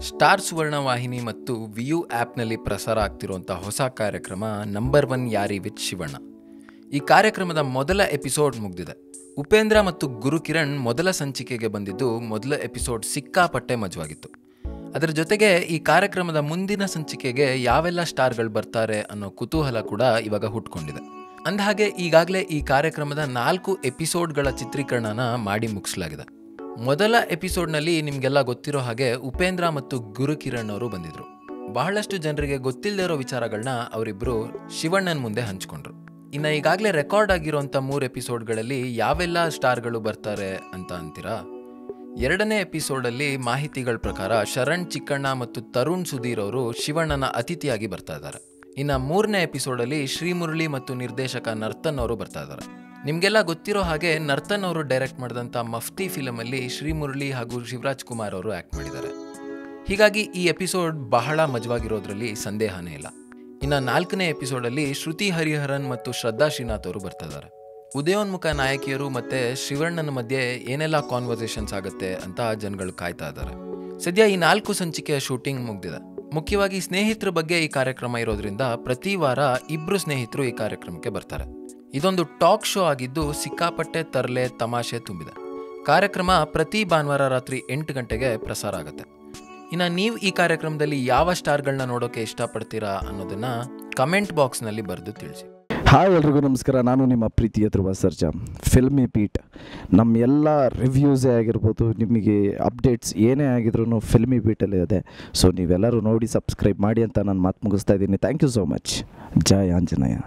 Star ಸುವರ್ಣ ವಾಹಿನಿ ಮತ್ತು ವಿಯು ಆ್ಯಪ್ನಲ್ಲಿ ಪ್ರಸಾರ ಆಗ್ತಿರುವಂಥ ಹೊಸ ಕಾರ್ಯಕ್ರಮ ನಂಬರ್ 1 ಯಾರಿ ವಿತ್ ಶಿವಣ್ಣ. ಈ ಕಾರ್ಯಕ್ರಮದ ಮೊದಲ ಎಪಿಸೋಡ್ ಮುಗಿದಿದೆ. ಉಪೇಂದ್ರ ಮತ್ತು ಗುರುಕಿರಣ್ ಮೊದಲ ಸಂಚಿಕೆಗೆ ಬಂದಿದ್ದು ಮೊದಲ ಎಪಿಸೋಡ್ ಸಿಕ್ಕಾಪಟ್ಟೆ ಮಜವಾಗಿತ್ತು. ಅದರ ಜೊತೆಗೆ ಈ ಕಾರ್ಯಕ್ರಮದ ಮುಂದಿನ ಸಂಚಿಕೆಗೆ ಯಾವೆಲ್ಲ ಸ್ಟಾರ್ಗಳು ಬರ್ತಾರೆ ಅನ್ನೋ ಕುತೂಹಲ ಕೂಡ ಇವಾಗ ಹುಟ್ಕೊಂಡಿದೆ. ಅಂದಹಾಗೆ ಈಗಾಗಲೇ ಈ ಕಾರ್ಯಕ್ರಮದ 4 ಎಪಿಸೋಡ್ಗಳ ಚಿತ್ರೀಕರಣನ ಮಾಡಿ ಮುಗಿಸಲಾಗಿದೆ. ಮೊದಲ ಎಪಿಸೋಡ್ನಲ್ಲಿ ನಿಮಗೆಲ್ಲ ಗೊತ್ತಿರೋ ಹಾಗೆ ಉಪೇಂದ್ರ ಮತ್ತು ಗುರುಕಿರಣ್ ಅವರು ಬಂದಿದ್ರು. ಬಹಳಷ್ಟು ಜನರಿಗೆ ಗೊತ್ತಿಲ್ಲದೆ ಇರೋ ವಿಚಾರಗಳನ್ನ ಅವರಿಬ್ಬರು ಶಿವಣ್ಣನ ಮುಂದೆ ಹಂಚ್ಕೊಂಡ್ರು. ಇನ್ನು ಈಗಾಗಲೇ ರೆಕಾರ್ಡ್ ಆಗಿರೋಂಥ 3 ಎಪಿಸೋಡ್ಗಳಲ್ಲಿ ಯಾವೆಲ್ಲ ಸ್ಟಾರ್ಗಳು ಬರ್ತಾರೆ ಅಂತ ಅಂತೀರಾ? 2ನೇ ಎಪಿಸೋಡಲ್ಲಿ ಮಾಹಿತಿಗಳ ಪ್ರಕಾರ ಶರಣ್ ಚಿಕ್ಕಣ್ಣ ಮತ್ತು ತರುಣ್ ಸುಧೀರ್ ಅವರು ಶಿವಣ್ಣನ ಅತಿಥಿಯಾಗಿ ಬರ್ತಾ ಇದ್ದಾರೆ. ಇನ್ನು 3ನೇ ಎಪಿಸೋಡಲ್ಲಿ ಶ್ರೀಮುರಳಿ ಮತ್ತು ನಿರ್ದೇಶಕ ನರ್ತನ್ ಅವರು ಬರ್ತಾ ಇದ್ದಾರೆ. ನಿಮಗೆಲ್ಲ ಗೊತ್ತಿರೋ ಹಾಗೆ ನರ್ತನ್ ಅವರು ಡೈರೆಕ್ಟ್ ಮಾಡಿದಂಥ ಮಫ್ತಿ ಫಿಲಮಲ್ಲಿ ಶ್ರೀಮುರಳಿ ಹಾಗೂ ಶಿವರಾಜ್ ಕುಮಾರ್ ಅವರು ಆ್ಯಕ್ಟ್ ಮಾಡಿದ್ದಾರೆ. ಹೀಗಾಗಿ ಈ ಎಪಿಸೋಡ್ ಬಹಳ ಮಜವಾಗಿರೋದ್ರಲ್ಲಿ ಸಂದೇಹನೇ ಇಲ್ಲ. ಇನ್ನು 4ನೇ ಎಪಿಸೋಡಲ್ಲಿ ಶ್ರುತಿ ಹರಿಹರನ್ ಮತ್ತು ಶ್ರದ್ಧಾ ಶ್ರೀನಾಥ್ ಅವರು ಬರ್ತಾ ಇದ್ದಾರೆ. ಉದಯೋನ್ಮುಖ ನಾಯಕಿಯರು ಮತ್ತು ಶಿವಣ್ಣನ ಮಧ್ಯೆ ಏನೆಲ್ಲ ಕಾನ್ವರ್ಸೇಷನ್ಸ್ ಆಗುತ್ತೆ ಅಂತ ಜನಗಳು ಕಾಯ್ತಾ ಇದ್ದಾರೆ. ಸದ್ಯ ಈ 4 ಸಂಚಿಕೆಯ ಶೂಟಿಂಗ್ ಮುಗ್ದಿದೆ. ಮುಖ್ಯವಾಗಿ ಸ್ನೇಹಿತರ ಬಗ್ಗೆ ಈ ಕಾರ್ಯಕ್ರಮ ಇರೋದ್ರಿಂದ ಪ್ರತಿ ವಾರ 2 ಸ್ನೇಹಿತರು ಈ ಕಾರ್ಯಕ್ರಮಕ್ಕೆ ಬರ್ತಾರೆ. ಇದೊಂದು ಟಾಕ್ ಶೋ ಆಗಿದ್ದು ಸಿಕ್ಕಾಪಟ್ಟೆ ತರಲೆ ತಮಾಷೆ ತುಂಬಿದೆ. ಕಾರ್ಯಕ್ರಮ ಪ್ರತಿ ಭಾನುವಾರ ರಾತ್ರಿ 8 ಗಂಟೆಗೆ ಪ್ರಸಾರ ಆಗುತ್ತೆ. ಇನ್ನು ನೀವು ಈ ಕಾರ್ಯಕ್ರಮದಲ್ಲಿ ಯಾವ ಸ್ಟಾರ್ಗಳನ್ನ ನೋಡೋಕೆ ಇಷ್ಟಪಡ್ತೀರಾ ಅನ್ನೋದನ್ನ ಕಮೆಂಟ್ ಬಾಕ್ಸ್ನಲ್ಲಿ ಬರೆದು ತಿಳಿಸಿ. ಹಾಯ್ ಎಲ್ರಿಗೂ ನಮಸ್ಕಾರ. ನಾನು ನಿಮ್ಮ ಪ್ರೀತಿಯ ಧ್ರುವ ಸರ್ಜಾ. ಫಿಲ್ಮಿ ಬೀಟ್ ನಮ್ಮ ಎಲ್ಲ ರಿವ್ಯೂಸೇ ಆಗಿರ್ಬೋದು, ನಿಮಗೆ ಅಪ್ಡೇಟ್ಸ್ ಏನೇ ಆಗಿದ್ರು ಫಿಲ್ಮಿ ಬೀಟಲ್ಲೇ ಇದೆ. ಸೊ ನೀವೆಲ್ಲರೂ ನೋಡಿ ಸಬ್ಸ್ಕ್ರೈಬ್ ಮಾಡಿ ಅಂತ ನಾನು ಮಾತು ಮುಗಿಸ್ತಾ ಇದ್ದೀನಿ. Thank you so much. ಜೈ ಆಂಜನೇಯ.